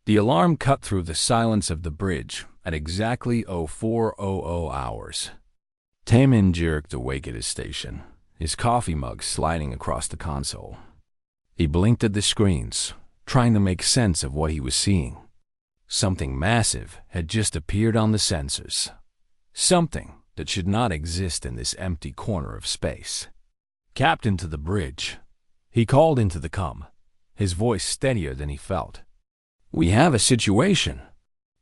The alarm cut through the silence of the bridge at exactly 0400 hours. Taemin jerked awake at his station, his coffee mug sliding across the console. He blinked at the screens, trying to make sense of what he was seeing. Something massive had just appeared on the sensors. Something that should not exist in this empty corner of space. Captain to the bridge. He called into the comm, his voice steadier than he felt. "We have a situation."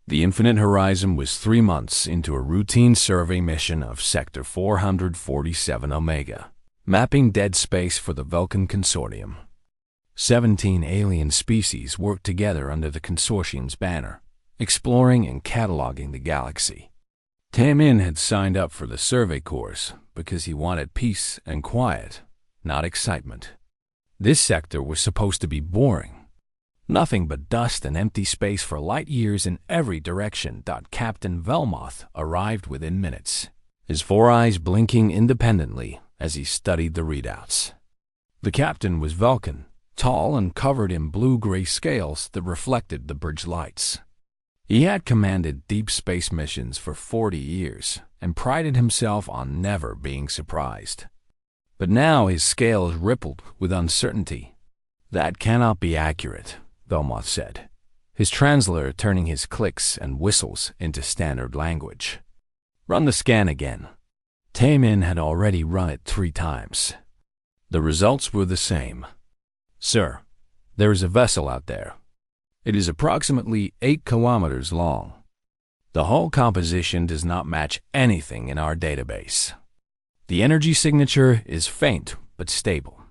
The Infinite Horizon was 3 months into a routine survey mission of Sector 447 Omega, mapping dead space for the Vulcan Consortium. 17 alien species worked together under the consortium's banner, exploring and cataloging the galaxy. Taemin had signed up for the survey course because he wanted peace and quiet, not excitement. This sector was supposed to be boring. Nothing but dust and empty space for light years in every direction. Captain Velmoth arrived within minutes, his 4 eyes blinking independently as he studied the readouts. The captain was Vulcan, tall and covered in blue-gray scales that reflected the bridge lights. He had commanded deep space missions for 40 years and prided himself on never being surprised. But now his scales rippled with uncertainty. "That cannot be accurate," Velmoth said, his translator turning his clicks and whistles into standard language. "Run the scan again." Taemin had already run it 3 times. The results were the same. "Sir, there is a vessel out there. It is approximately 8 kilometers long. The hull composition does not match anything in our database. The energy signature is faint but stable.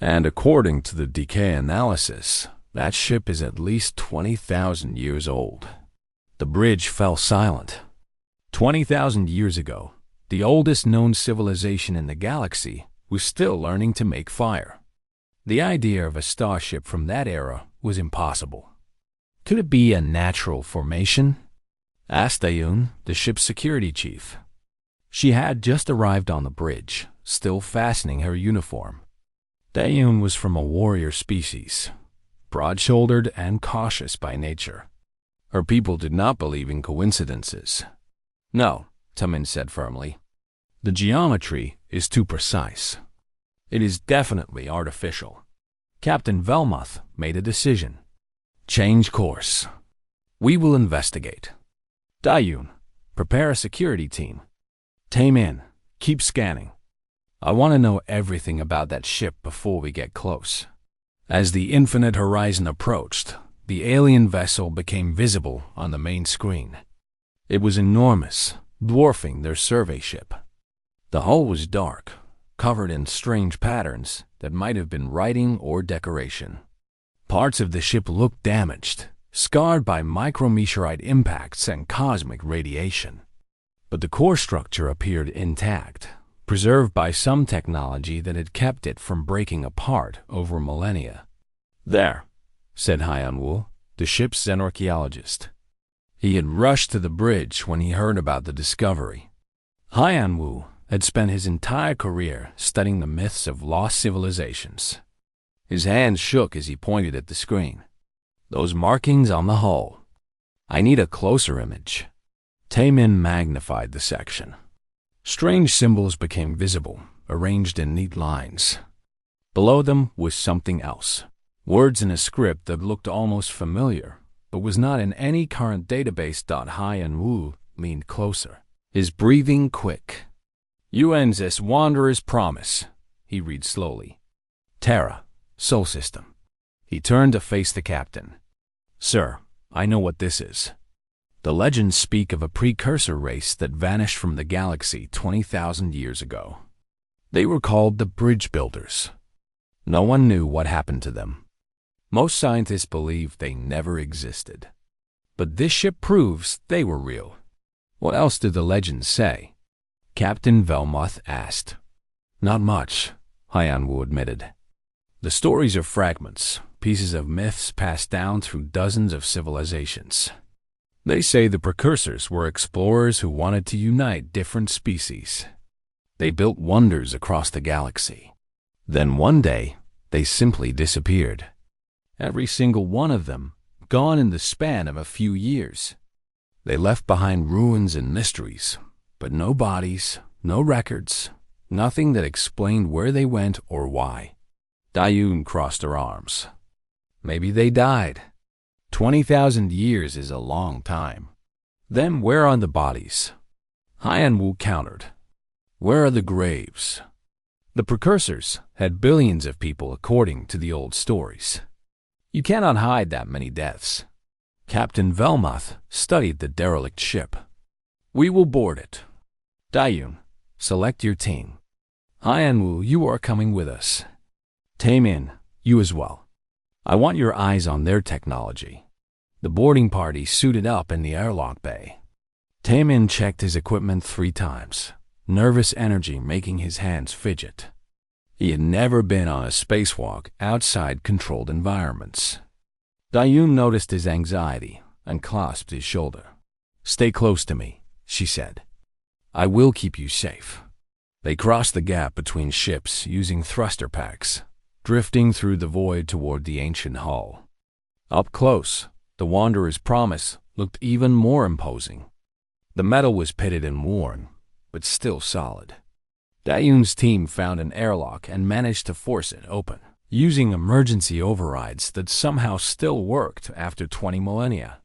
And according to the decay analysis, that ship is at least 20,000 years old." The bridge fell silent. 20,000 years ago, the oldest known civilization in the galaxy was still learning to make fire. The idea of a starship from that era was impossible. Could it be a natural formation? Asked Dayun, the ship's security chief. She had just arrived on the bridge, still fastening her uniform. Dayun was from a warrior species, broad-shouldered and cautious by nature. Her people did not believe in coincidences. "No," Taemin said firmly. "The geometry is too precise. It is definitely artificial." Captain Velmoth made a decision. "Change course. We will investigate. Dayun, prepare a security team. Taemin, keep scanning. I want to know everything about that ship before we get close." As the Infinite Horizon approached, the alien vessel became visible on the main screen. It was enormous, dwarfing their survey ship. The hull was dark, covered in strange patterns that might have been writing or decoration. Parts of the ship looked damaged, scarred by micrometeorite impacts and cosmic radiation. But the core structure appeared intact, preserved by some technology that had kept it from breaking apart over millennia. "There," said Hyan-Woo, the ship's xenarchaeologist. He had rushed to the bridge when he heard about the discovery. Hyan-Woo had spent his entire career studying the myths of lost civilizations. His hands shook as he pointed at the screen. "Those markings on the hull. I need a closer image." Taemin magnified the section. Strange symbols became visible, arranged in neat lines. Below them was something else. Words in a script that looked almost familiar, but was not in any current database. Hyan-Woo leaned closer, his breathing quick. "UNSS Wanderer's Promise," he read slowly. "Terra, Sol System." He turned to face the captain. "Sir, I know what this is. The legends speak of a precursor race that vanished from the galaxy 20,000 years ago. They were called the Bridge Builders. No one knew what happened to them. Most scientists believe they never existed. But this ship proves they were real." "What else do the legends say?" Captain Velmoth asked. "Not much," Hyan-Woo admitted. "The stories are fragments, pieces of myths passed down through dozens of civilizations. They say the precursors were explorers who wanted to unite different species. They built wonders across the galaxy. Then one day, they simply disappeared. Every single one of them gone in the span of a few years. They left behind ruins and mysteries, but no bodies, no records, nothing that explained where they went or why. Dayun crossed her arms. Maybe they died. 20,000 years is a long time. Then where are the bodies? Hyanwu countered. Where are the graves? The precursors had billions of people according to the old stories. You cannot hide that many deaths. Captain Velmuth studied the derelict ship. We will board it. Dayun, select your team. Hyanwu, you are coming with us. Taemin, you as well. I want your eyes on their technology. The boarding party suited up in the airlock bay. Taemin checked his equipment 3 times, nervous energy making his hands fidget. He had never been on a spacewalk outside controlled environments. Dayun noticed his anxiety and clasped his shoulder. Stay close to me, she said. I will keep you safe. They crossed the gap between ships using thruster packs, drifting through the void toward the ancient hull. Up close, the Wanderer's promise looked even more imposing. The metal was pitted and worn, but still solid. Dayun's team found an airlock and managed to force it open, using emergency overrides that somehow still worked after 20 millennia.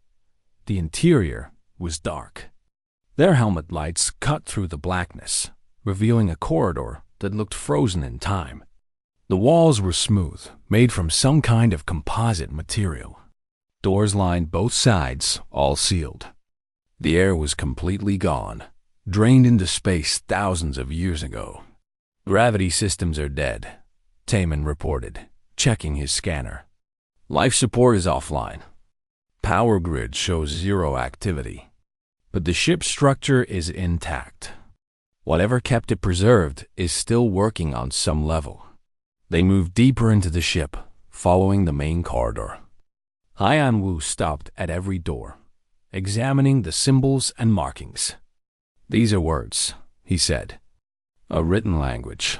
The interior was dark. Their helmet lights cut through the blackness, revealing a corridor that looked frozen in time. The walls were smooth, made from some kind of composite material. Doors lined both sides, all sealed. The air was completely gone, drained into space thousands of years ago. Gravity systems are dead, Taemin reported, checking his scanner. Life support is offline. Power grid shows 0 activity. But the ship's structure is intact. Whatever kept it preserved is still working on some level. They moved deeper into the ship, following the main corridor. Hyanwu stopped at every door, examining the symbols and markings. These are words, he said. A written language.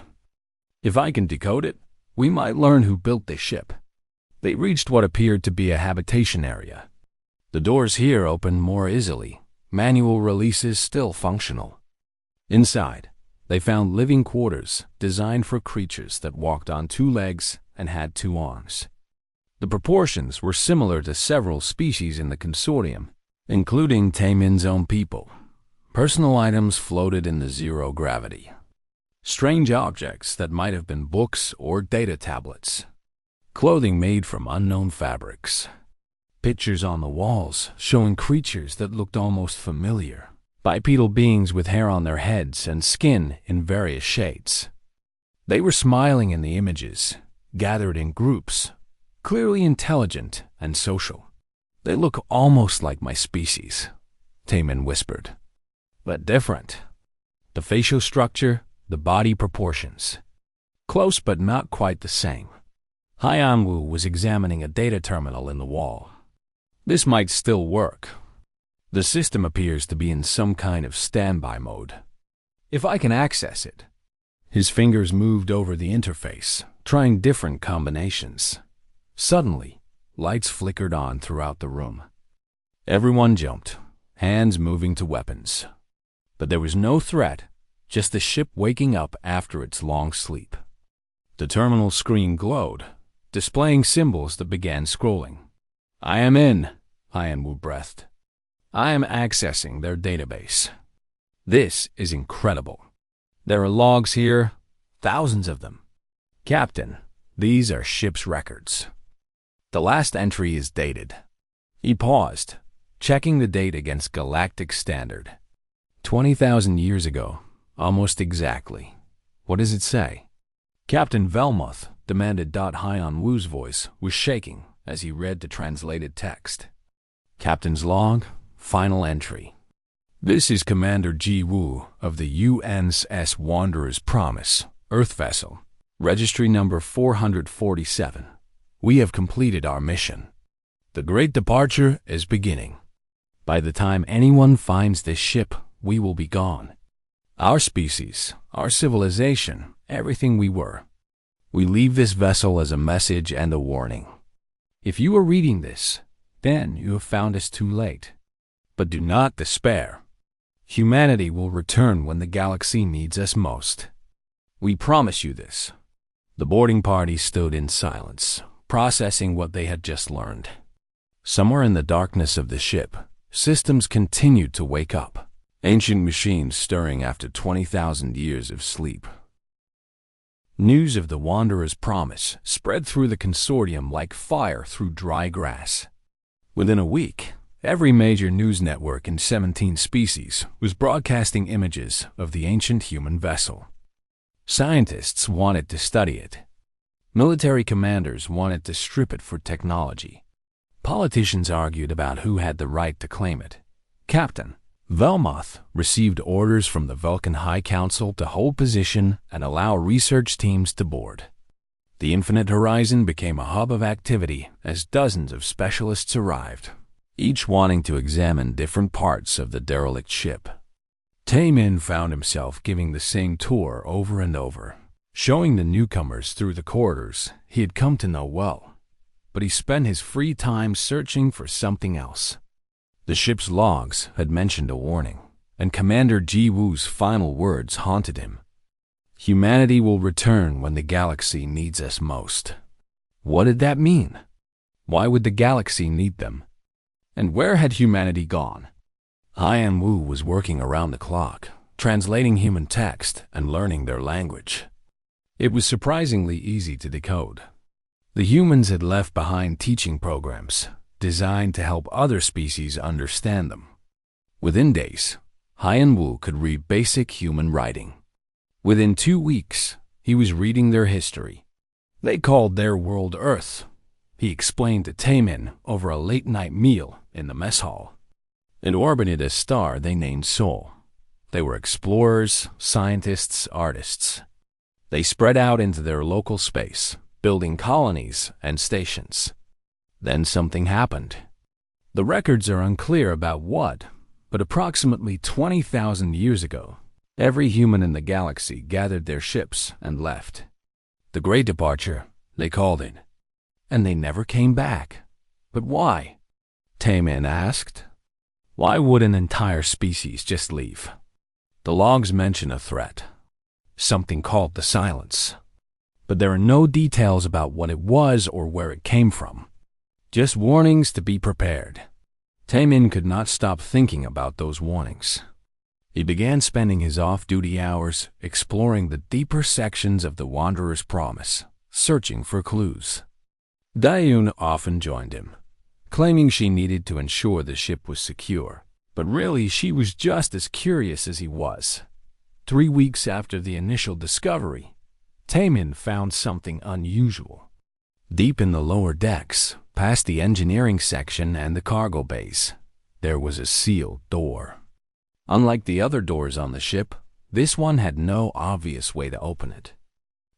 If I can decode it, we might learn who built this ship. They reached what appeared to be a habitation area. The doors here open more easily, manual releases still functional. Inside, they found living quarters designed for creatures that walked on 2 legs and had 2 arms. The proportions were similar to several species in the consortium, including Taemin's own people. Personal items floated in the 0 gravity. Strange objects that might have been books or data tablets. Clothing made from unknown fabrics. Pictures on the walls showing creatures that looked almost familiar. Bipedal beings with hair on their heads and skin in various shades. They were smiling in the images, gathered in groups, clearly intelligent and social. They look almost like my species, Taemin whispered. But different. The facial structure, the body proportions. Close but not quite the same. Hyanwu was examining a data terminal in the wall. This might still work. The system appears to be in some kind of standby mode. If I can access it. His fingers moved over the interface, trying different combinations. Suddenly, lights flickered on throughout the room. Everyone jumped, hands moving to weapons. But there was no threat, just the ship waking up after its long sleep. The terminal screen glowed, displaying symbols that began scrolling. I am in, Hyanwu breathed. I am accessing their database. This is incredible. There are logs here, thousands of them. Captain, these are ship's records. The last entry is dated. He paused, checking the date against galactic standard. 20,000 years ago, almost exactly. What does it say? Captain Velmuth demanded. Hyanwu's voice was shaking as he read the translated text. Captain's log, final entry. This is Commander Ji Wu of the UNSS Wanderer's Promise, Earth vessel, registry number 447. We have completed our mission. The great departure is beginning. By the time anyone finds this ship, we will be gone. Our species, our civilization, everything we were. We leave this vessel as a message and a warning. If you are reading this, then you have found us too late. But do not despair. Humanity will return when the galaxy needs us most. We promise you this. The boarding party stood in silence, processing what they had just learned. Somewhere in the darkness of the ship, systems continued to wake up, ancient machines stirring after 20,000 years of sleep. News of the Wanderer's promise spread through the consortium like fire through dry grass. Within a week, every major news network in 17 species was broadcasting images of the ancient human vessel. Scientists wanted to study it. Military commanders wanted to strip it for technology. Politicians argued about who had the right to claim it. Captain Velmoth received orders from the Vulcan High Council to hold position and allow research teams to board. The Infinite Horizon became a hub of activity as dozens of specialists arrived, each wanting to examine different parts of the derelict ship. Taemin found himself giving the same tour over and over, showing the newcomers through the corridors he had come to know well, but he spent his free time searching for something else. The ship's logs had mentioned a warning, and Commander Ji Woo's final words haunted him. Humanity will return when the galaxy needs us most. What did that mean? Why would the galaxy need them? And where had humanity gone? Hyan Wu was working around the clock, translating human text and learning their language. It was surprisingly easy to decode. The humans had left behind teaching programs designed to help other species understand them. Within days, Hyan Wu could read basic human writing. Within 2 weeks, he was reading their history. They called their world Earth, he explained to Taemin over a late-night meal in the mess hall. It orbited a star they named Sol. They were explorers, scientists, artists. They spread out into their local space, building colonies and stations. Then something happened. The records are unclear about what, but approximately 20,000 years ago, every human in the galaxy gathered their ships and left. The Great Departure, they called it. And they never came back. But why? Taemin asked. Why would an entire species just leave? The logs mention a threat, something called the Silence. But there are no details about what it was or where it came from. Just warnings to be prepared. Taemin could not stop thinking about those warnings. He began spending his off-duty hours exploring the deeper sections of the Wanderer's promise, searching for clues. Dayun often joined him, claiming she needed to ensure the ship was secure, but really she was just as curious as he was. 3 weeks after the initial discovery, Taemin found something unusual. Deep in the lower decks, past the engineering section and the cargo bays, there was a sealed door. Unlike the other doors on the ship, this one had no obvious way to open it.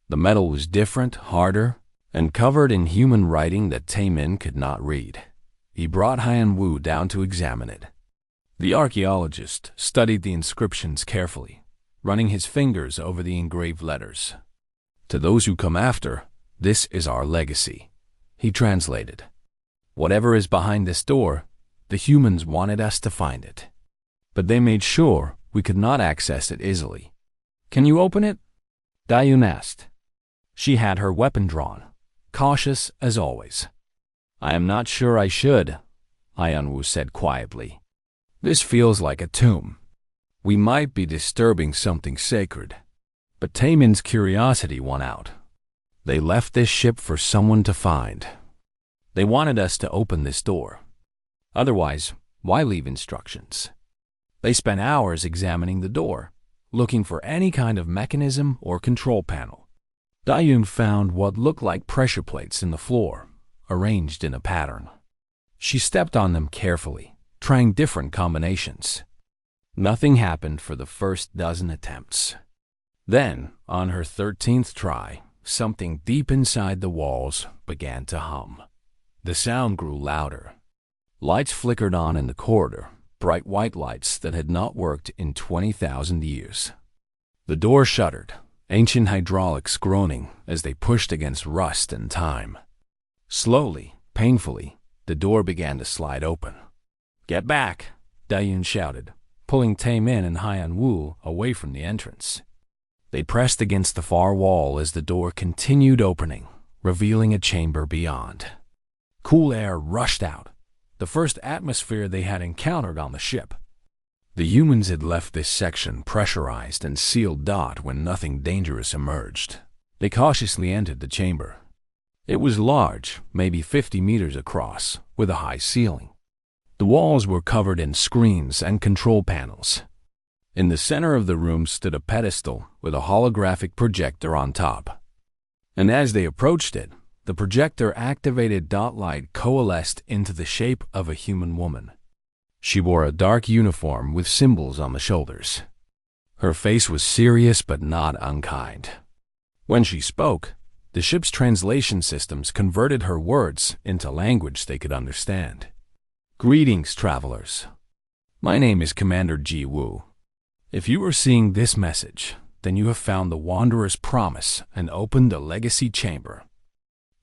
The metal was different, harder, and covered in human writing that Taemin could not read. He brought Hyan Wu down to examine it. The archaeologist studied the inscriptions carefully, running his fingers over the engraved letters. To those who come after, this is our legacy, he translated. Whatever is behind this door, the humans wanted us to find it. But they made sure we could not access it easily. Can you open it? Dayun asked. She had her weapon drawn, cautious as always. I am not sure I should, Hyan Wu said quietly. This feels like a tomb. We might be disturbing something sacred. But Taemin's curiosity won out. They left this ship for someone to find. They wanted us to open this door. Otherwise, why leave instructions? They spent hours examining the door, looking for any kind of mechanism or control panel. Dayun found what looked like pressure plates in the floor, arranged in a pattern. She stepped on them carefully, trying different combinations. Nothing happened for the first dozen attempts. Then, on her 13th try, something deep inside the walls began to hum. The sound grew louder. Lights flickered on in the corridor, bright white lights that had not worked in 20,000 years. The door shuddered, ancient hydraulics groaning as they pushed against rust and time. Slowly, painfully, the door began to slide open. "Get back!" Dayun shouted, pulling Taemin and Hyan-woo away from the entrance. They pressed against the far wall as the door continued opening, revealing a chamber beyond. Cool air rushed out, the first atmosphere they had encountered on the ship. The humans had left this section pressurized and sealed when nothing dangerous emerged. They cautiously entered the chamber. It was large, maybe 50 meters across, with a high ceiling. The walls were covered in screens and control panels. In the center of the room stood a pedestal with a holographic projector on top. And as they approached it, the projector activated. Light coalesced into the shape of a human woman. She wore a dark uniform with symbols on the shoulders. Her face was serious but not unkind. When she spoke, the ship's translation systems converted her words into language they could understand. "Greetings, travelers. My name is Commander Ji-woo. If you are seeing this message, then you have found the Wanderer's promise and opened a legacy chamber.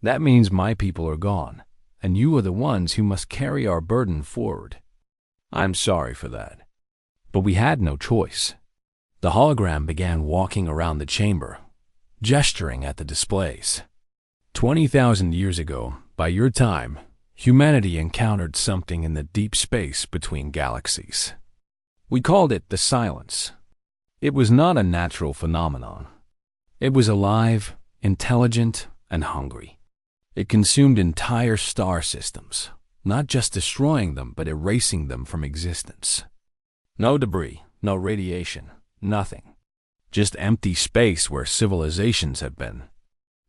That means my people are gone, and you are the ones who must carry our burden forward. I'm sorry for that, but we had no choice." The hologram began walking around the chamber, gesturing at the displays. 20,000 years ago, by your time, humanity encountered something in the deep space between galaxies. We called it the Silence. It was not a natural phenomenon. It was alive, intelligent, and hungry. It consumed entire star systems, not just destroying them, but erasing them from existence. No debris, no radiation, nothing. Just empty space where civilizations had been.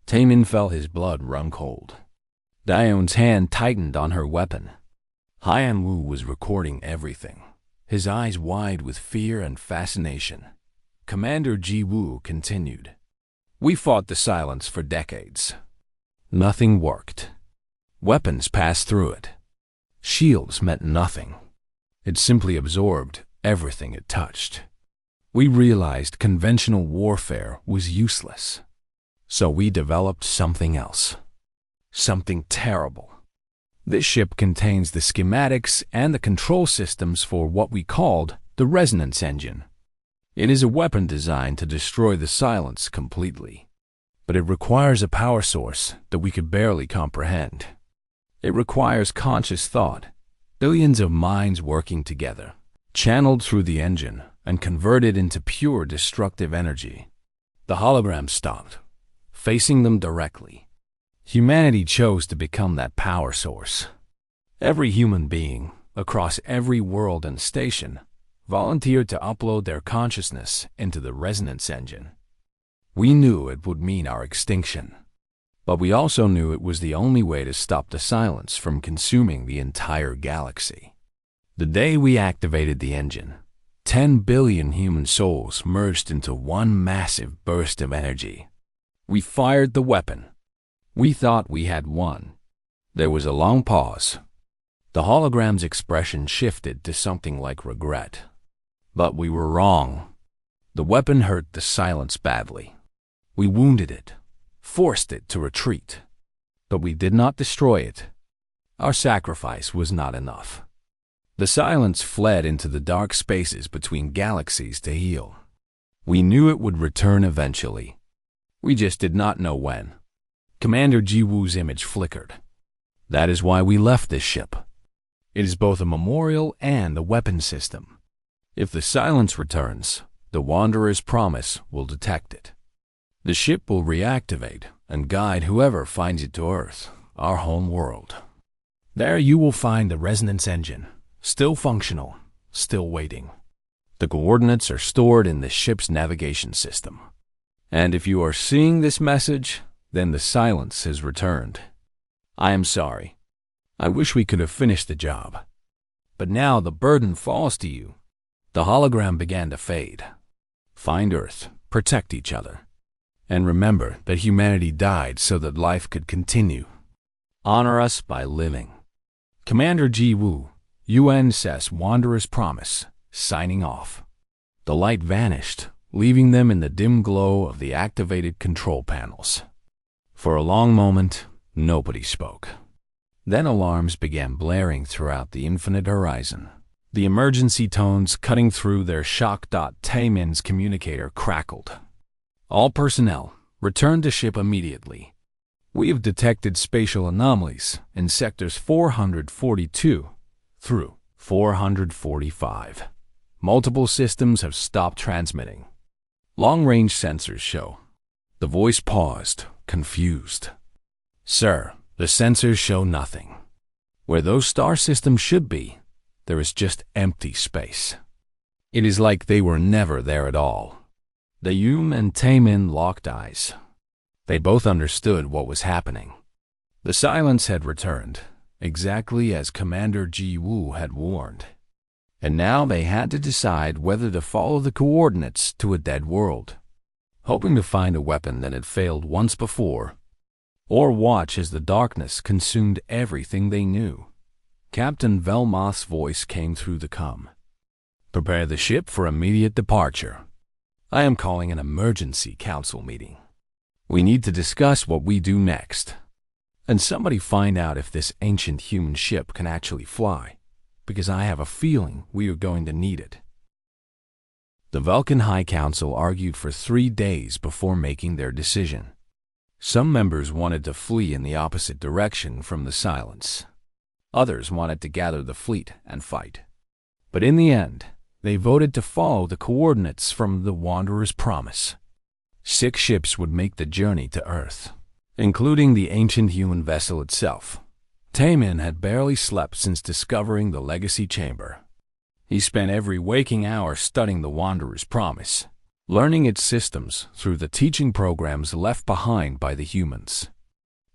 Taemin felt his blood run cold. Dayun's hand tightened on her weapon. Hyan-woo was recording everything, his eyes wide with fear and fascination. Commander Ji-woo continued. "We fought the Silence for decades. Nothing worked. Weapons passed through it. Shields meant nothing. It simply absorbed everything it touched. We realized conventional warfare was useless. So we developed something else. Something terrible. This ship contains the schematics and the control systems for what we called the Resonance Engine. It is a weapon designed to destroy the Silence completely. But it requires a power source that we could barely comprehend. It requires conscious thought, billions of minds working together, channeled through the engine and converted into pure destructive energy." The hologram stopped, facing them directly. Humanity chose to become that power source. Every human being, across every world and station, volunteered to upload their consciousness into the Resonance Engine. We knew it would mean our extinction, but we also knew it was the only way to stop the Silence from consuming the entire galaxy. The day we activated the engine, 10 billion human souls merged into one massive burst of energy. We fired the weapon. We thought we had won. There was a long pause. The hologram's expression shifted to something like regret. But we were wrong. The weapon hurt the Silence badly. We wounded it, forced it to retreat. But we did not destroy it. Our sacrifice was not enough. The Silence fled into the dark spaces between galaxies to heal. We knew it would return eventually. We just did not know when. Commander Ji-woo's image flickered. That is why we left this ship. It is both a memorial and a weapon system. If the Silence returns, the Wanderer's promise will detect it. The ship will reactivate and guide whoever finds it to Earth, our home world. There you will find the Resonance Engine, still functional, still waiting. The coordinates are stored in the ship's navigation system. And if you are seeing this message, then the Silence has returned. I am sorry. I wish we could have finished the job. But now the burden falls to you. The hologram began to fade. Find Earth, protect each other. And remember that humanity died so that life could continue. Honor us by living. Commander Ji-woo, UNSS Wanderer's Promise, signing off. The light vanished, leaving them in the dim glow of the activated control panels. For a long moment, nobody spoke. Then alarms began blaring throughout the infinite horizon. The emergency tones cutting through their shock. Taemin's communicator crackled. All personnel, return to ship immediately. We have detected spatial anomalies in sectors 442 through 445. Multiple systems have stopped transmitting. Long-range sensors show. The voice paused, confused. Sir, the sensors show nothing. Where those star systems should be, there is just empty space. It is like they were never there at all. Dayum and Taemin locked eyes. They both understood what was happening. The silence had returned, exactly as Commander Ji Woo had warned. And now they had to decide whether to follow the coordinates to a dead world, hoping to find a weapon that had failed once before, or watch as the darkness consumed everything they knew. Captain Velmoth's voice came through the comm. Prepare the ship for immediate departure. I am calling an emergency council meeting. We need to discuss what we do next. And somebody find out if this ancient human ship can actually fly, because I have a feeling we are going to need it. The Vulcan High Council argued for 3 days before making their decision. Some members wanted to flee in the opposite direction from the silence. Others wanted to gather the fleet and fight. But in the end, they voted to follow the coordinates from the Wanderer's Promise. 6 ships would make the journey to Earth, including the ancient human vessel itself. Taemin had barely slept since discovering the legacy chamber. He spent every waking hour studying the Wanderer's Promise, learning its systems through the teaching programs left behind by the humans.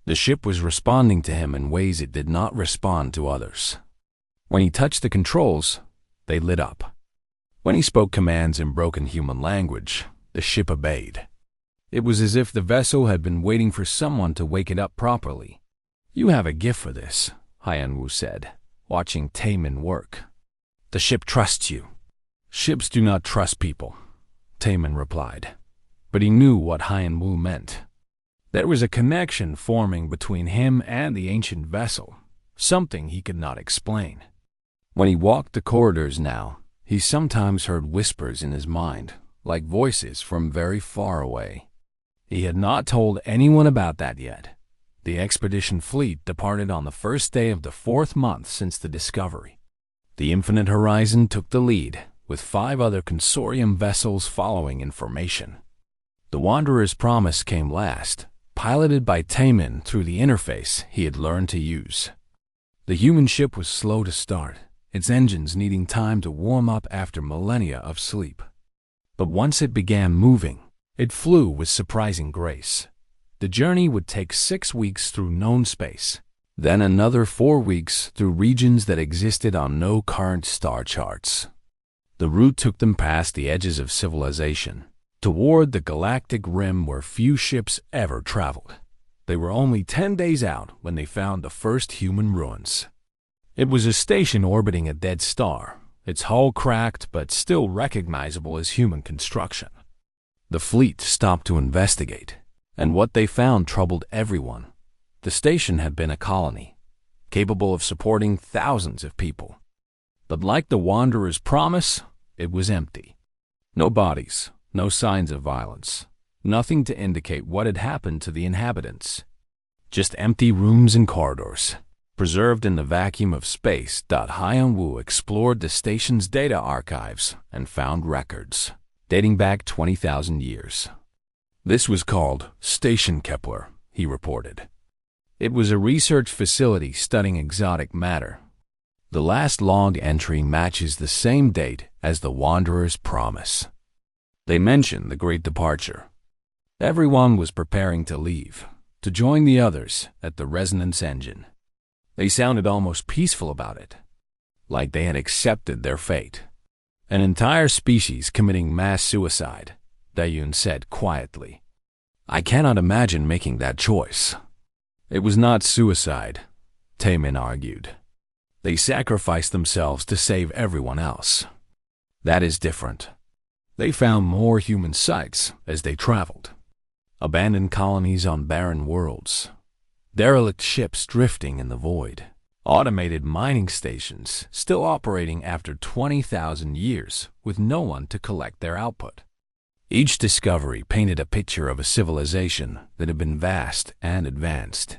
The ship was responding to him in ways it did not respond to others. When he touched the controls, they lit up. When he spoke commands in broken human language, the ship obeyed. It was as if the vessel had been waiting for someone to wake it up properly. You have a gift for this, Hyan-Woo said, watching Taemin work. The ship trusts you. Ships do not trust people, Taemin replied. But he knew what Hyan-Woo meant. There was a connection forming between him and the ancient vessel, something he could not explain. When he walked the corridors now, he sometimes heard whispers in his mind, like voices from very far away. He had not told anyone about that yet. The expedition fleet departed on the first day of the 4th month since the discovery. The Infinite Horizon took the lead, with 5 other consortium vessels following in formation. The Wanderer's Promise came last, piloted by Taemin through the interface he had learned to use. The human ship was slow to start, its engines needing time to warm up after millennia of sleep. But once it began moving, it flew with surprising grace. The journey would take 6 weeks through known space, then another 4 weeks through regions that existed on no current star charts. The route took them past the edges of civilization, toward the galactic rim where few ships ever traveled. They were only 10 days out when they found the first human ruins. It was a station orbiting a dead star, its hull cracked but still recognizable as human construction. The fleet stopped to investigate, and what they found troubled everyone. The station had been a colony, capable of supporting thousands of people. But like the Wanderer's Promise, it was empty. No bodies, no signs of violence, nothing to indicate what had happened to the inhabitants. Just empty rooms and corridors, preserved in the vacuum of space. Hyan-Woo explored the station's data archives and found records, dating back 20,000 years. This was called Station Kepler, he reported. It was a research facility studying exotic matter. The last logged entry matches the same date as the Wanderer's Promise. They mentioned the Great Departure. Everyone was preparing to leave, to join the others at the resonance engine. They sounded almost peaceful about it, like they had accepted their fate. An entire species committing mass suicide, Dayun said quietly. I cannot imagine making that choice. It was not suicide, Taemin argued. They sacrificed themselves to save everyone else. That is different. They found more human sites as they traveled. Abandoned colonies on barren worlds. derelict ships drifting in the void, automated mining stations still operating after 20,000 years with no one to collect their output. Each discovery painted a picture of a civilization that had been vast and advanced,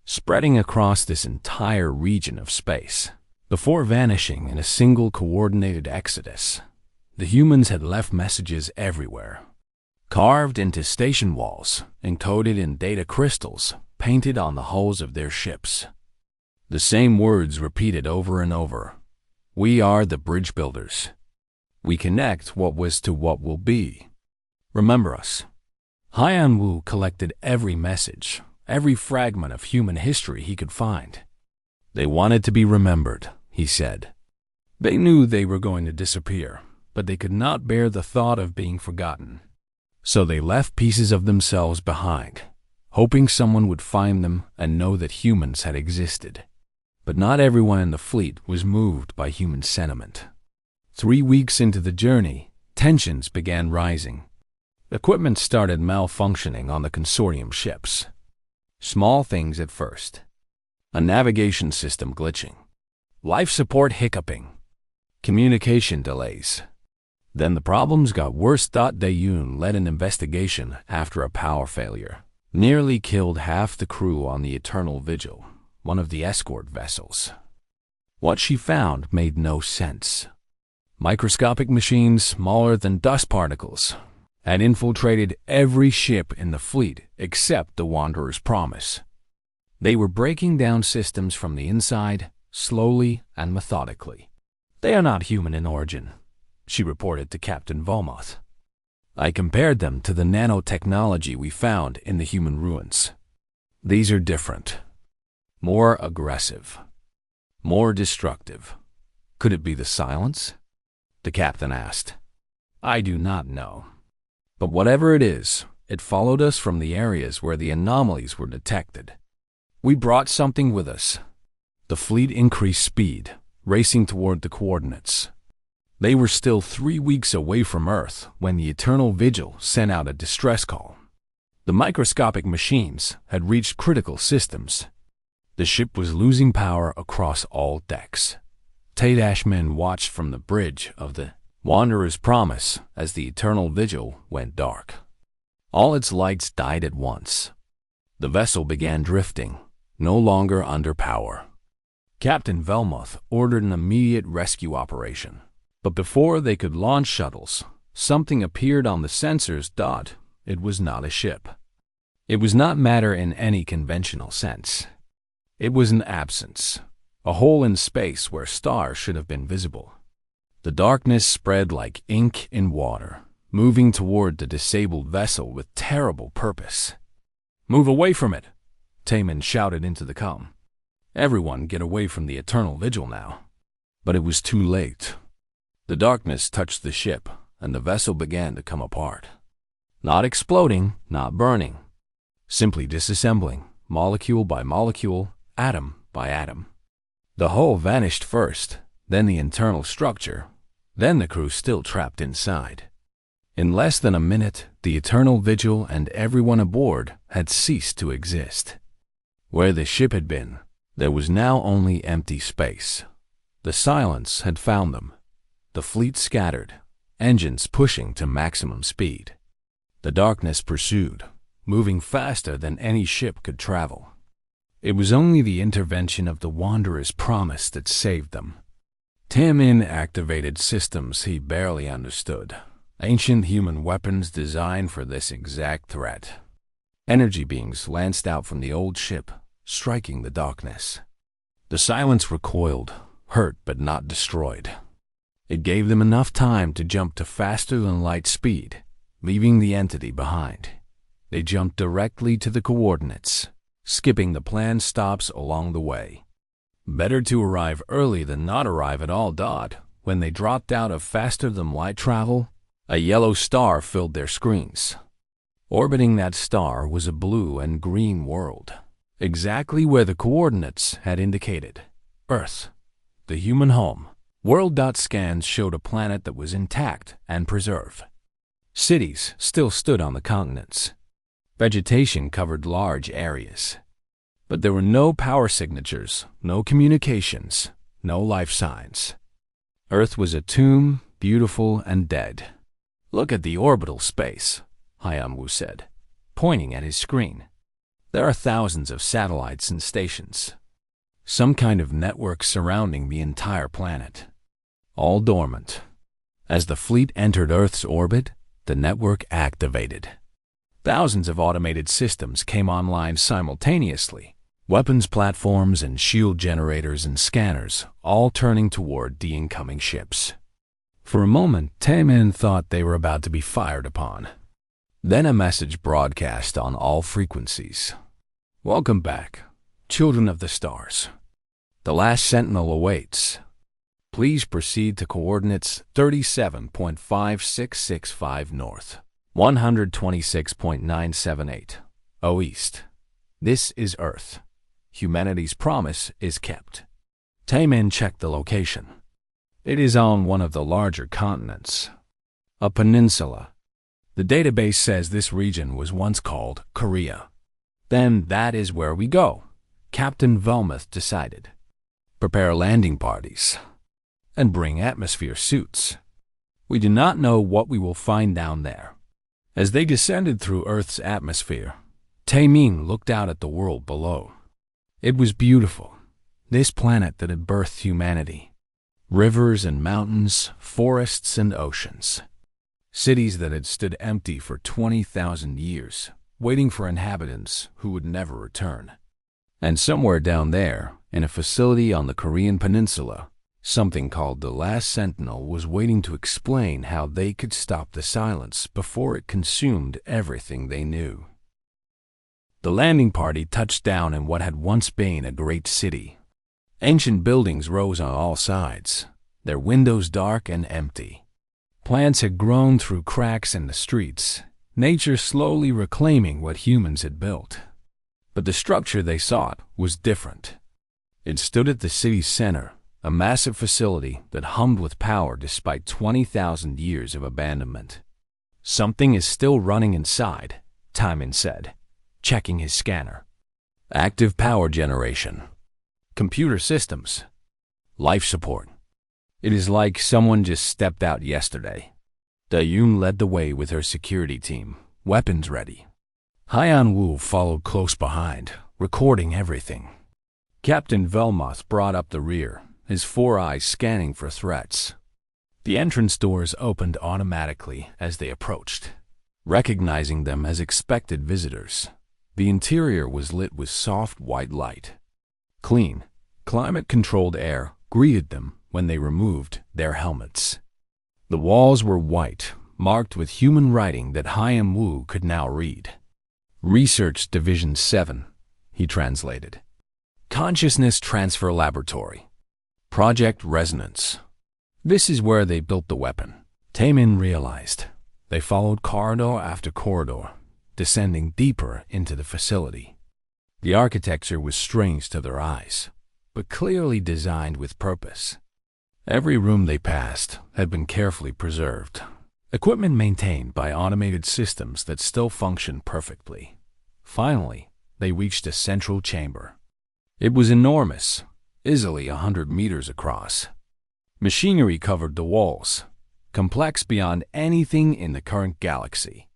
spreading across this entire region of space. Before vanishing in a single coordinated exodus, the humans had left messages everywhere, carved into station walls, encoded in data crystals, painted on the hulls of their ships. The same words repeated over and over. We are the bridge builders. We connect what was to what will be. Remember us. Haiyan Wu collected every message, every fragment of human history he could find. They wanted to be remembered, he said. They knew they were going to disappear, but they could not bear the thought of being forgotten. So they left pieces of themselves behind, hoping someone would find them and know that humans had existed. But not everyone in the fleet was moved by human sentiment. 3 weeks into the journey, tensions began rising. Equipment started malfunctioning on the consortium ships. Small things at first. A navigation system glitching. Life support hiccuping. Communication delays. Then the problems got worse. Dae-yoon led an investigation after a power failure nearly killed half the crew on the Eternal Vigil, one of the escort vessels. What she found made no sense. Microscopic machines smaller than dust particles had infiltrated every ship in the fleet except the Wanderer's Promise. They were breaking down systems from the inside, slowly and methodically. They are not human in origin, she reported to Captain Volmoth. I compared them to the nanotechnology we found in the human ruins. These are different. More aggressive. More destructive. Could it be the silence? The captain asked. I do not know. But whatever it is, it followed us from the areas where the anomalies were detected. We brought something with us. The fleet increased speed, racing toward the coordinates. They were still 3 weeks away from Earth when the Eternal Vigil sent out a distress call. The microscopic machines had reached critical systems. The ship was losing power across all decks. Tay-men watched from the bridge of the Wanderer's Promise as the Eternal Vigil went dark. All its lights died at once. The vessel began drifting, no longer under power. Captain Velmuth ordered an immediate rescue operation. But before they could launch shuttles, something appeared on the sensors. It was not a ship. It was not matter in any conventional sense. It was an absence, a hole in space where stars should have been visible. The darkness spread like ink in water, moving toward the disabled vessel with terrible purpose. Move away from it, Taemin shouted into the comm. Everyone get away from the Eternal Vigil now. But it was too late. The darkness touched the ship, and the vessel began to come apart. Not exploding, not burning. Simply disassembling, molecule by molecule, atom by atom. The hull vanished first, then the internal structure, then the crew still trapped inside. In less than a minute, the Eternal Vigil and everyone aboard had ceased to exist. Where the ship had been, there was now only empty space. The silence had found them. The fleet scattered, engines pushing to maximum speed. The darkness pursued, moving faster than any ship could travel. It was only the intervention of the Wanderer's Promise that saved them. Taemin activated systems he barely understood, ancient human weapons designed for this exact threat. Energy beams lanced out from the old ship, striking the darkness. The silence recoiled, hurt but not destroyed. It gave them enough time to jump to faster-than-light speed, leaving the entity behind. They jumped directly to the coordinates, skipping the planned stops along the way. Better to arrive early than not arrive at all. When they dropped out of faster-than-light travel, a yellow star filled their screens. Orbiting that star was a blue and green world, exactly where the coordinates had indicated. Earth, the human home. World scans showed a planet that was intact and preserved. Cities still stood on the continents. Vegetation covered large areas. But there were no power signatures, no communications, no life signs. Earth was a tomb, beautiful and dead. "Look at the orbital space," Hyun-woo said, pointing at his screen. "There are thousands of satellites and stations. Some kind of network surrounding the entire planet. All dormant. As the fleet entered Earth's orbit, the network activated. Thousands of automated systems came online simultaneously. Weapons platforms and shield generators and scanners, all turning toward the incoming ships. For a moment, Taemin thought they were about to be fired upon. Then a message broadcast on all frequencies. "Welcome back, children of the stars. The last sentinel awaits. Please proceed to coordinates 37.5665 north, 126.978 east. This is Earth. Humanity's promise is kept." Taemin checked the location. It is on one of the larger continents. A peninsula. The database says this region was once called Korea. "Then that is where we go," Captain Velmuth decided. "Prepare landing parties. And bring atmosphere suits. We do not know what we will find down there." As they descended through Earth's atmosphere, Taemin looked out at the world below. It was beautiful, this planet that had birthed humanity. Rivers and mountains, forests and oceans. Cities that had stood empty for 20,000 years, waiting for inhabitants who would never return. And somewhere down there, in a facility on the Korean peninsula, something called the Last Sentinel was waiting to explain how they could stop the silence before it consumed everything they knew. The landing party touched down in what had once been a great city. Ancient buildings rose on all sides, their windows dark and empty. Plants had grown through cracks in the streets, nature slowly reclaiming what humans had built. But the structure they sought was different. It stood at the city's center, a massive facility that hummed with power despite 20,000 years of abandonment. "Something is still running inside," Taemin said, checking his scanner. "Active power generation. Computer systems. Life support. It is like someone just stepped out yesterday." Daeun led the way with her security team, weapons ready. Hyun-woo followed close behind, recording everything. Captain Velmuth brought up the rear, his 4 eyes scanning for threats. The entrance doors opened automatically as they approached, recognizing them as expected visitors. The interior was lit with soft white light. Clean, climate-controlled air greeted them when they removed their helmets. The walls were white, marked with human writing that Hyun-woo could now read. "Research Division 7, he translated. "Consciousness Transfer Laboratory. Project Resonance." This is where they built the weapon, Taemin realized. They followed corridor after corridor, descending deeper into the facility. The architecture was strange to their eyes, but clearly designed with purpose. Every room they passed had been carefully preserved, equipment maintained by automated systems that still functioned perfectly. Finally, they reached a central chamber. It was enormous, easily 100 meters across. Machinery covered the walls, complex beyond anything in the current galaxy.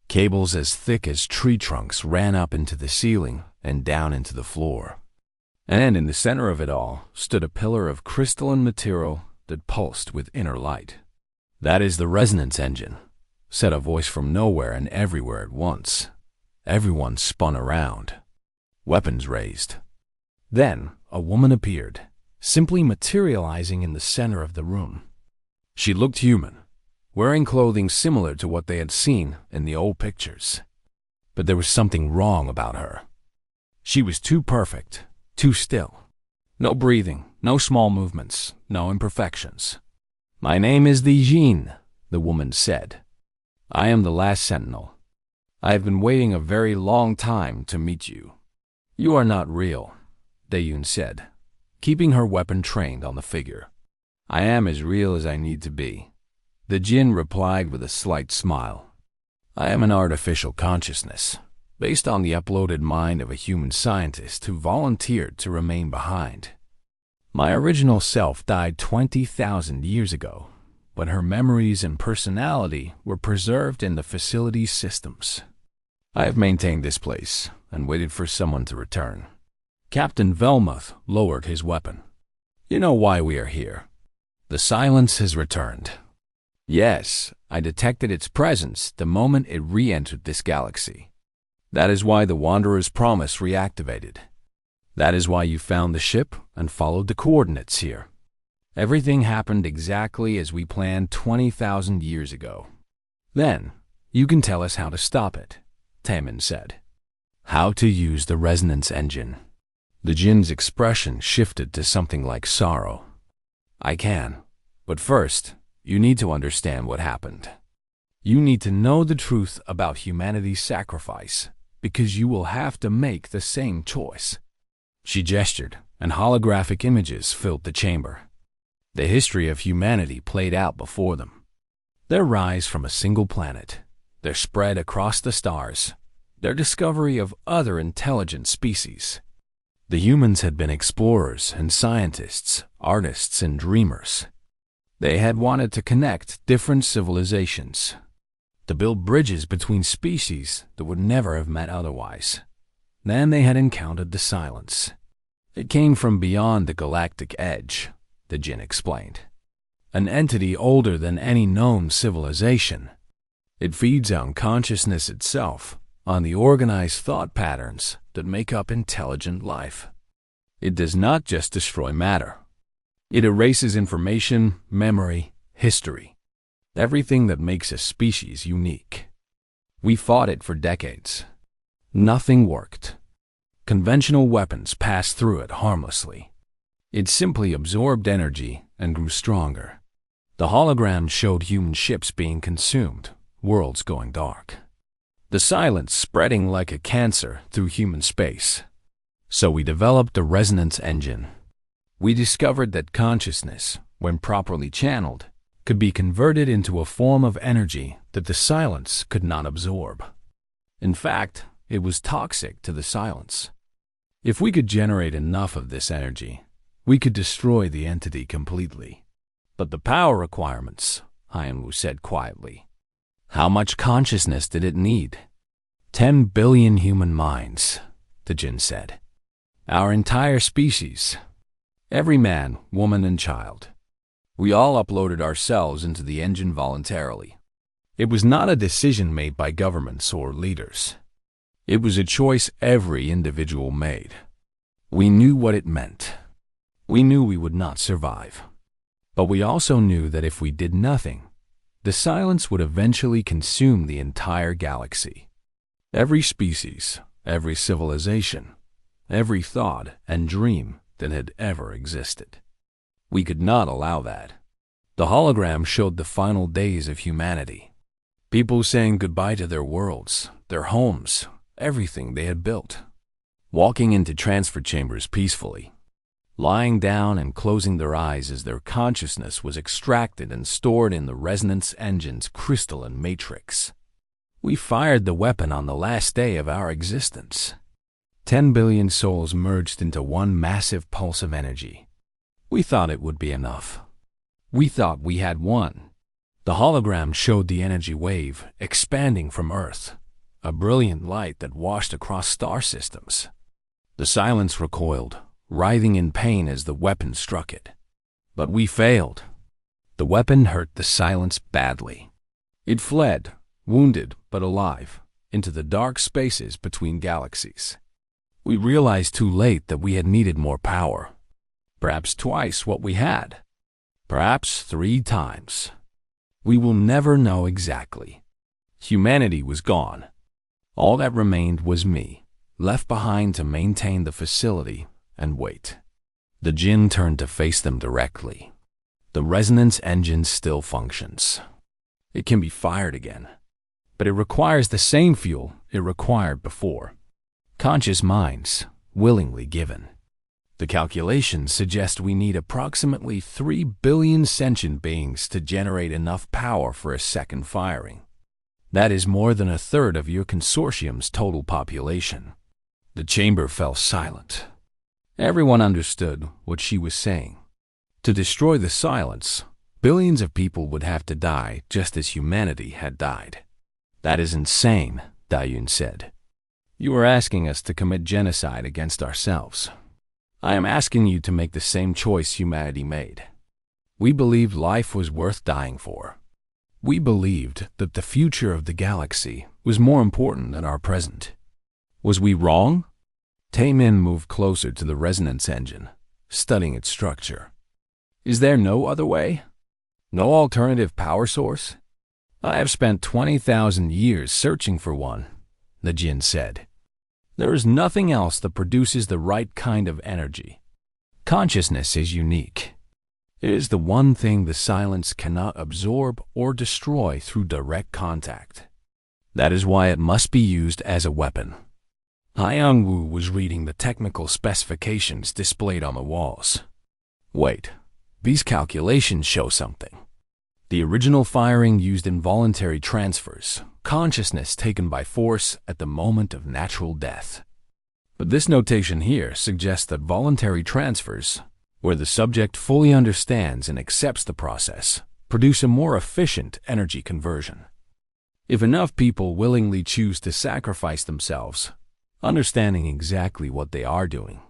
Cables as thick as tree trunks ran up into the ceiling and down into the floor. And in the center of it all stood a pillar of crystalline material that pulsed with inner light. "That is the resonance engine," said a voice from nowhere and everywhere at once. Everyone spun around, weapons raised. Then a woman appeared, simply materializing in the center of the room. She looked human, wearing clothing similar to what they had seen in the old pictures. But there was something wrong about her. She was too perfect, too still. No breathing, no small movements, no imperfections. "My name is Li Jin," the woman said. "I am the last sentinel. I have been waiting a very long time to meet you." "You are not real," Daeun said, keeping her weapon trained on the figure. "I am as real as I need to be," the Jin replied with a slight smile. "I am an artificial consciousness, based on the uploaded mind of a human scientist who volunteered to remain behind. My original self died 20,000 years ago, but her memories and personality were preserved in the facility's systems. I have maintained this place and waited for someone to return. Captain Velmuth lowered his weapon. You know why we are here. The silence has returned. Yes, I detected its presence the moment it re-entered this galaxy. That is why the Wanderer's promise reactivated. That is why you found the ship and followed the coordinates here. Everything happened exactly as we planned 20,000 years ago. Then, you can tell us how to stop it, Taemin said. How to use the resonance engine. The Jinn's expression shifted to something like sorrow. I can, but first, you need to understand what happened. You need to know the truth about humanity's sacrifice, because you will have to make the same choice. She gestured, and holographic images filled the chamber. The history of humanity played out before them. Their rise from a single planet, their spread across the stars, their discovery of other intelligent species. The humans had been explorers and scientists, artists and dreamers. They had wanted to connect different civilizations, to build bridges between species that would never have met otherwise. Then they had encountered the silence. It came from beyond the galactic edge, the Jinn explained. An entity older than any known civilization. It feeds on consciousness itself, on the organized thought patterns that make up intelligent life. It does not just destroy matter. It erases information, memory, history, everything that makes a species unique. We fought it for decades. Nothing worked. Conventional weapons passed through it harmlessly. It simply absorbed energy and grew stronger. The hologram showed human ships being consumed, worlds going dark. The silence spreading like a cancer through human space. So we developed the resonance engine. We discovered that consciousness, when properly channeled, could be converted into a form of energy that the silence could not absorb. In fact, it was toxic to the silence. If we could generate enough of this energy, we could destroy the entity completely. But the power requirements, Hyanwu said quietly. How much consciousness did it need? 10 billion human minds, the Jinn said. Our entire species. Every man, woman, and child. We all uploaded ourselves into the engine voluntarily. It was not a decision made by governments or leaders. It was a choice every individual made. We knew what it meant. We knew we would not survive. But we also knew that if we did nothing, the silence would eventually consume the entire galaxy. Every species, every civilization, every thought and dream that had ever existed. We could not allow that. The hologram showed the final days of humanity. People saying goodbye to their worlds, their homes, everything they had built. Walking into transfer chambers peacefully. Lying down and closing their eyes as their consciousness was extracted and stored in the resonance engine's crystalline matrix. We fired the weapon on the last day of our existence. 10 billion souls merged into one massive pulse of energy. We thought it would be enough. We thought we had won. The hologram showed the energy wave expanding from Earth, a brilliant light that washed across star systems. The silence recoiled, writhing in pain as the weapon struck it. But we failed. The weapon hurt the silence badly. It fled, wounded but alive, into the dark spaces between galaxies. We realized too late that we had needed more power. Perhaps twice what we had. Perhaps 3 times. We will never know exactly. Humanity was gone. All that remained was me, left behind to maintain the facility and wait. The Jinn turned to face them directly. The resonance engine still functions. It can be fired again, but it requires the same fuel it required before. Conscious minds, willingly given. The calculations suggest we need approximately 3 billion sentient beings to generate enough power for a second firing. That is more than a third of your consortium's total population. The chamber fell silent. Everyone understood what she was saying. To destroy the silence, billions of people would have to die just as humanity had died. That is insane, Dayun said. You are asking us to commit genocide against ourselves. I am asking you to make the same choice humanity made. We believed life was worth dying for. We believed that the future of the galaxy was more important than our present. Was we wrong? Taemin moved closer to the resonance engine, studying its structure. Is there no other way? No alternative power source? I have spent 20,000 years searching for one, the Jinn said. There is nothing else that produces the right kind of energy. Consciousness is unique. It is the one thing the silence cannot absorb or destroy through direct contact. That is why it must be used as a weapon. Hyung-woo was reading the technical specifications displayed on the walls. Wait, these calculations show something. The original firing used involuntary transfers, consciousness taken by force at the moment of natural death. But this notation here suggests that voluntary transfers, where the subject fully understands and accepts the process, produce a more efficient energy conversion. If enough people willingly choose to sacrifice themselves, understanding exactly what they are doing,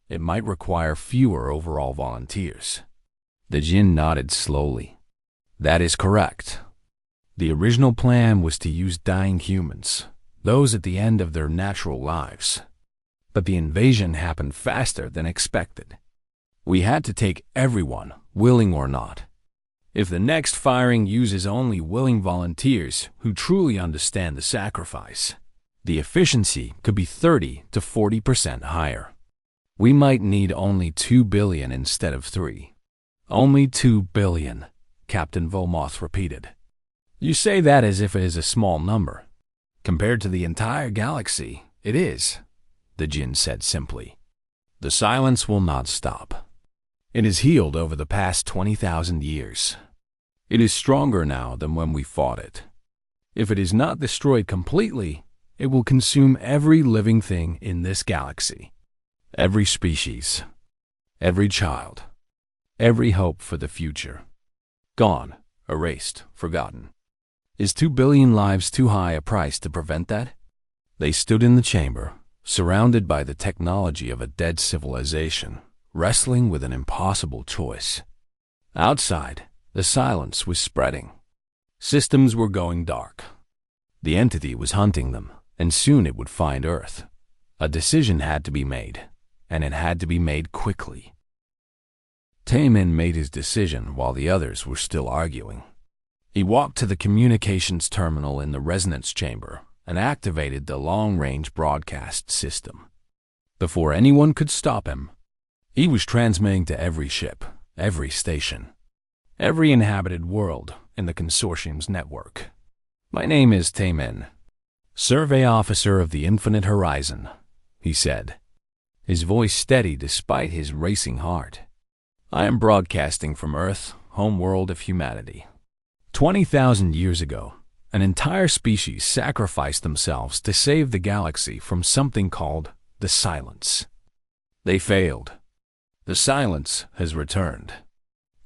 it might require fewer overall volunteers. The Jinn nodded slowly. That is correct. The original plan was to use dying humans, those at the end of their natural lives. But the invasion happened faster than expected. We had to take everyone, willing or not. If the next firing uses only willing volunteers who truly understand the sacrifice, the efficiency could be 30 to 40% higher. We might need only 2 billion instead of 3. Only 2 billion, Captain Volmoth repeated. You say that as if it is a small number. Compared to the entire galaxy, it is, the Jinn said simply. The silence will not stop. It has healed over the past 20,000 years. It is stronger now than when we fought it. If it is not destroyed completely, it will consume every living thing in this galaxy. Every species. Every child. Every hope for the future. Gone, erased, forgotten. Is 2 billion lives too high a price to prevent that? They stood in the chamber, surrounded by the technology of a dead civilization, wrestling with an impossible choice. Outside, the silence was spreading. Systems were going dark. The entity was hunting them, and soon it would find Earth. A decision had to be made, and it had to be made quickly. Taemin made his decision while the others were still arguing. He walked to the communications terminal in the resonance chamber and activated the long-range broadcast system. Before anyone could stop him, he was transmitting to every ship, every station, every inhabited world in the consortium's network. My name is Taemin, Survey Officer of the Infinite Horizon, he said, his voice steady despite his racing heart. I am broadcasting from Earth, home world of humanity. 20,000 years ago, an entire species sacrificed themselves to save the galaxy from something called the silence. They failed. The silence has returned.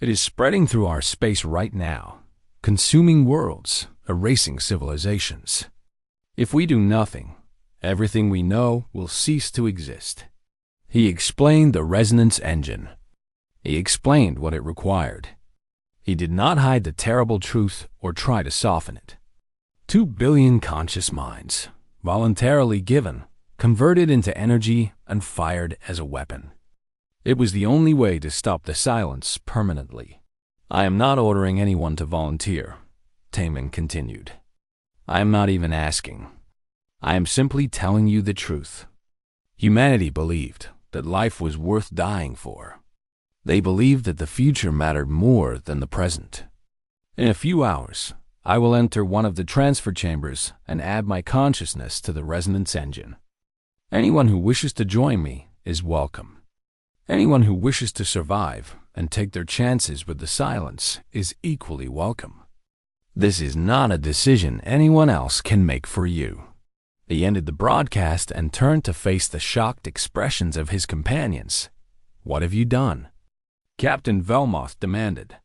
It is spreading through our space right now, consuming worlds, erasing civilizations. If we do nothing, everything we know will cease to exist. He explained the resonance engine. He explained what it required. He did not hide the terrible truth or try to soften it. 2 billion conscious minds, voluntarily given, converted into energy and fired as a weapon. It was the only way to stop the silence permanently. I am not ordering anyone to volunteer, Taemin continued. I am not even asking. I am simply telling you the truth. Humanity believed that life was worth dying for. They believed that the future mattered more than the present. In a few hours, I will enter one of the transfer chambers and add my consciousness to the resonance engine. Anyone who wishes to join me is welcome. Anyone who wishes to survive and take their chances with the silence is equally welcome. This is not a decision anyone else can make for you. He ended the broadcast and turned to face the shocked expressions of his companions. What have you done? Captain Velmoth demanded.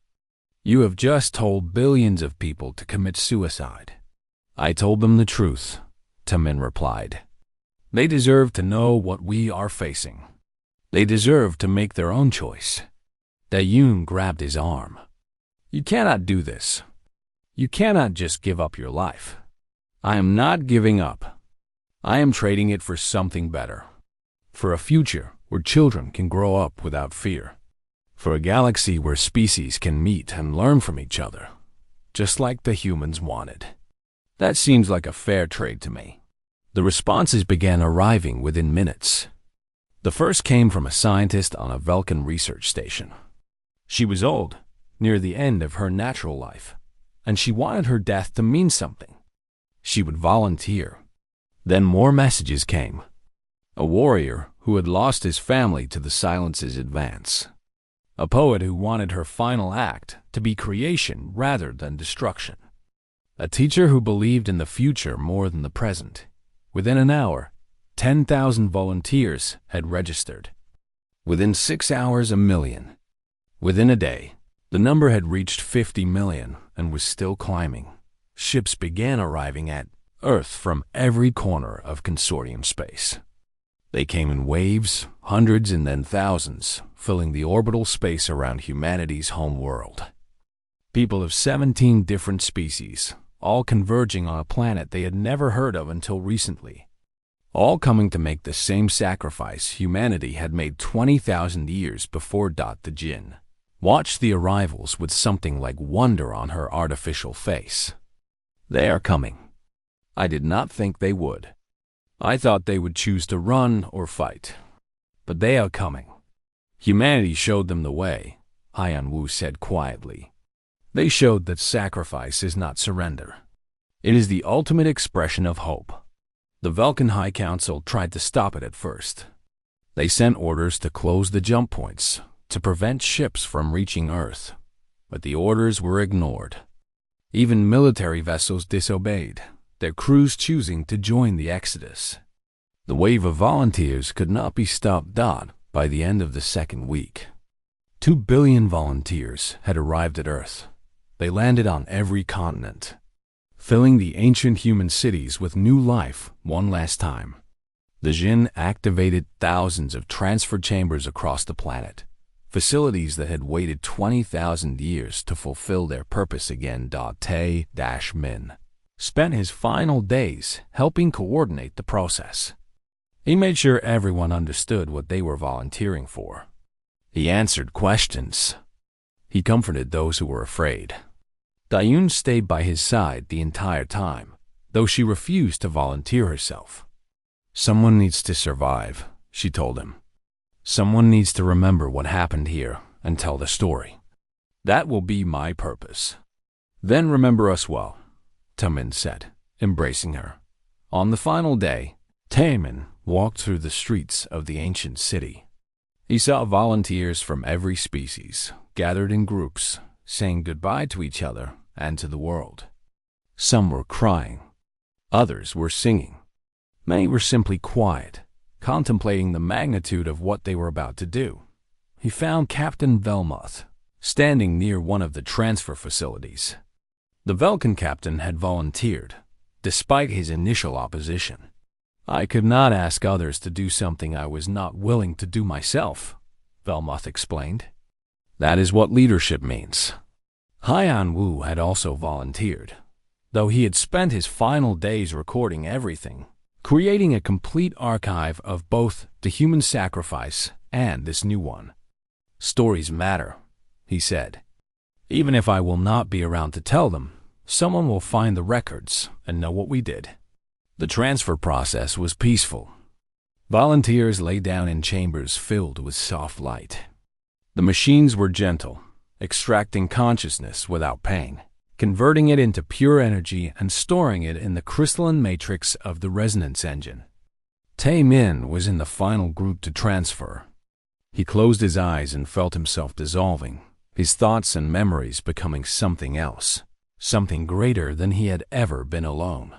You have just told billions of people to commit suicide. I told them the truth, Tamin replied. They deserve to know what we are facing. They deserve to make their own choice. Dayun grabbed his arm. You cannot do this. You cannot just give up your life. I am not giving up. I am trading it for something better. For a future where children can grow up without fear. For a galaxy where species can meet and learn from each other, just like the humans wanted. That seems like a fair trade to me. The responses began arriving within minutes. The first came from a scientist on a Vulcan research station. She was old, near the end of her natural life, and she wanted her death to mean something. She would volunteer. Then more messages came. A warrior who had lost his family to the Silence's advance. A poet who wanted her final act to be creation rather than destruction. A teacher who believed in the future more than the present. Within an hour, 10,000 volunteers had registered. Within 6 hours, 1 million. Within a day, the number had reached 50 million and was still climbing. Ships began arriving at Earth from every corner of consortium space. They came in waves, hundreds and then thousands, filling the orbital space around humanity's home world. People of 17 different species, all converging on a planet they had never heard of until recently. All coming to make the same sacrifice humanity had made 20,000 years before the Jinn watched the arrivals with something like wonder on her artificial face. They are coming. I did not think they would. I thought they would choose to run or fight. But they are coming. Humanity showed them the way, Haiyan Wu said quietly. They showed that sacrifice is not surrender. It is the ultimate expression of hope. The Vulcan High Council tried to stop it at first. They sent orders to close the jump points, to prevent ships from reaching Earth. But the orders were ignored. Even military vessels disobeyed, their crews choosing to join the exodus. The wave of volunteers could not be stopped by the end of the second week. 2 billion volunteers had arrived at Earth. They landed on every continent, filling the ancient human cities with new life one last time. The Jinn activated thousands of transfer chambers across the planet, facilities that had waited 20,000 years to fulfill their purpose again. Tay-Min spent his final days helping coordinate the process. He made sure everyone understood what they were volunteering for. He answered questions. He comforted those who were afraid. Dayun stayed by his side the entire time, though she refused to volunteer herself. Someone needs to survive, she told him. Someone needs to remember what happened here and tell the story. That will be my purpose. Then remember us well, Tamin said, embracing her. On the final day, Tamin walked through the streets of the ancient city. He saw volunteers from every species, gathered in groups, saying goodbye to each other and to the world. Some were crying. Others were singing. Many were simply quiet, contemplating the magnitude of what they were about to do. He found Captain Velmoth, standing near one of the transfer facilities. The Vulcan captain had volunteered, despite his initial opposition. I could not ask others to do something I was not willing to do myself, Velmoth explained. That is what leadership means. Haiyan Wu had also volunteered, though he had spent his final days recording everything, creating a complete archive of both the human sacrifice and this new one. Stories matter, he said. Even if I will not be around to tell them, someone will find the records and know what we did. The transfer process was peaceful. Volunteers lay down in chambers filled with soft light. The machines were gentle, extracting consciousness without pain, converting it into pure energy and storing it in the crystalline matrix of the resonance engine. Tay-Min was in the final group to transfer. He closed his eyes and felt himself dissolving, his thoughts and memories becoming something else, something greater than he had ever been alone.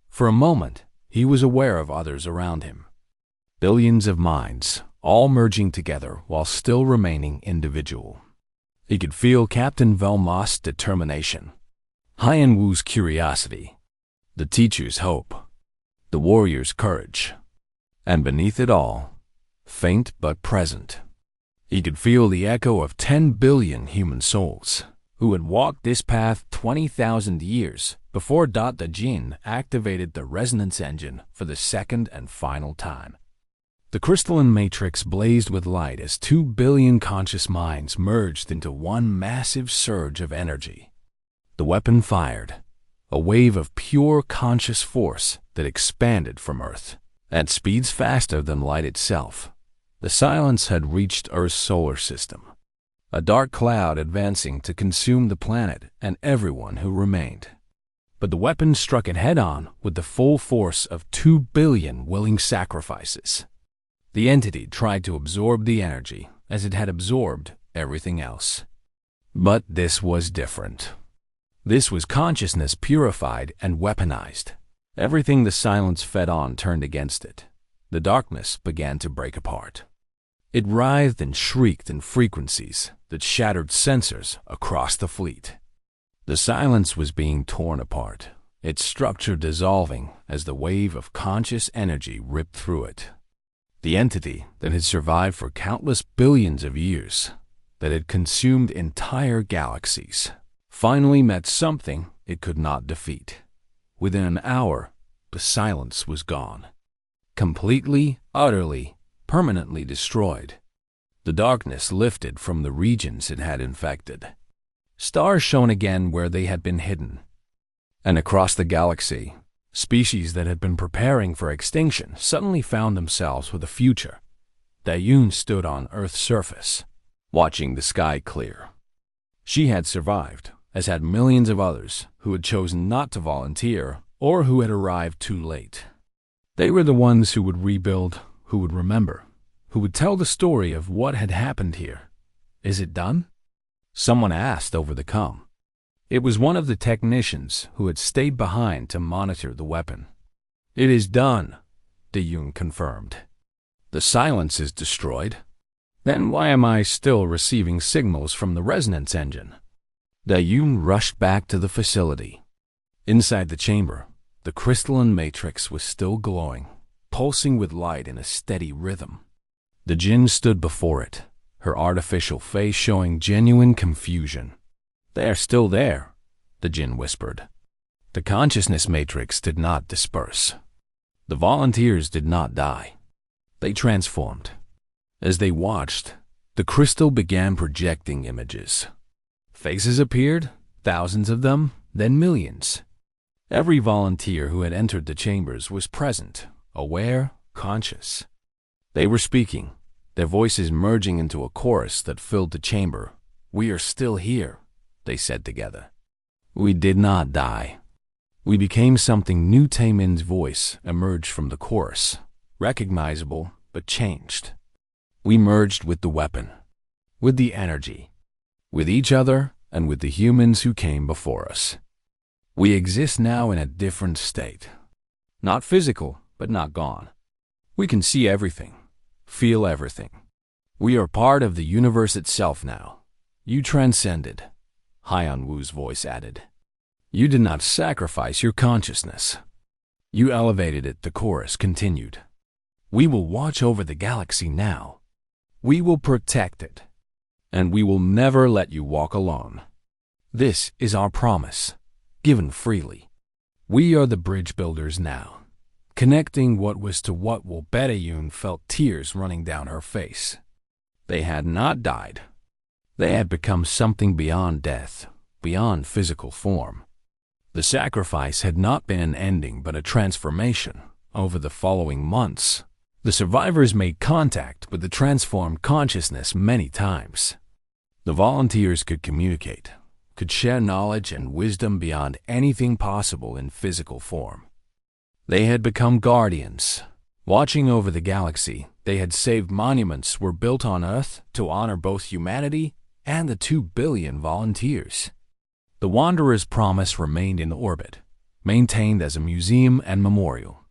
For a moment, he was aware of others around him. Billions of minds, all merging together while still remaining individual. He could feel Captain Velmost's determination, Hyan Wu's curiosity, the teacher's hope, the warrior's courage, and beneath it all, faint but present, he could feel the echo of 10 billion human souls who had walked this path 20,000 years before Dr. Jin activated the resonance engine for the second and final time. The crystalline matrix blazed with light as 2 billion conscious minds merged into one massive surge of energy. The weapon fired, a wave of pure conscious force that expanded from Earth at speeds faster than light itself. The silence had reached Earth's solar system, a dark cloud advancing to consume the planet and everyone who remained. But the weapon struck it head-on with the full force of 2 billion willing sacrifices. The entity tried to absorb the energy as it had absorbed everything else. But this was different. This was consciousness purified and weaponized. Everything the silence fed on turned against it. The darkness began to break apart. It writhed and shrieked in frequencies that shattered sensors across the fleet. The silence was being torn apart, its structure dissolving as the wave of conscious energy ripped through it. The entity that had survived for countless billions of years, that had consumed entire galaxies, finally met something it could not defeat. Within an hour, the silence was gone. Completely, utterly, permanently destroyed. The darkness lifted from the regions it had infected. Stars shone again where they had been hidden. And across the galaxy, species that had been preparing for extinction suddenly found themselves with a future. Dayun stood on Earth's surface, watching the sky clear. She had survived, as had millions of others who had chosen not to volunteer or who had arrived too late. They were the ones who would rebuild, who would remember, who would tell the story of what had happened here. Is it done? Someone asked over the comm. It was one of the technicians who had stayed behind to monitor the weapon. It is done, Dayun confirmed. The silence is destroyed. Then why am I still receiving signals from the resonance engine? Dayun rushed back to the facility. Inside the chamber, the crystalline matrix was still glowing, pulsing with light in a steady rhythm. The Jinn stood before it, her artificial face showing genuine confusion. They are still there, the Jinn whispered. The consciousness matrix did not disperse. The volunteers did not die. They transformed. As they watched, the crystal began projecting images. Faces appeared, thousands of them, then millions. Every volunteer who had entered the chambers was present, aware, conscious. They were speaking, their voices merging into a chorus that filled the chamber. We are still here, they said together. We did not die. We became something new. Taemin's voice emerged from the chorus, recognizable but changed. We merged with the weapon, with the energy, with each other and with the humans who came before us. We exist now in a different state. Not physical, but not gone. We can see everything, feel everything. We are part of the universe itself now. You transcended, Hyan Wu's voice added. You did not sacrifice your consciousness. You elevated it, the chorus continued. We will watch over the galaxy now. We will protect it. And we will never let you walk alone. This is our promise, given freely. We are the bridge builders now, connecting what was to what will. Dayun felt tears running down her face. They had not died. They had become something beyond death, beyond physical form. The sacrifice had not been an ending but a transformation. Over the following months, the survivors made contact with the transformed consciousness many times. The volunteers could communicate, could share knowledge and wisdom beyond anything possible in physical form. They had become guardians, watching over the galaxy. They had saved monuments were built on Earth to honor both humanity and the 2 billion volunteers. The Wanderer's promise remained in orbit, maintained as a museum and memorial.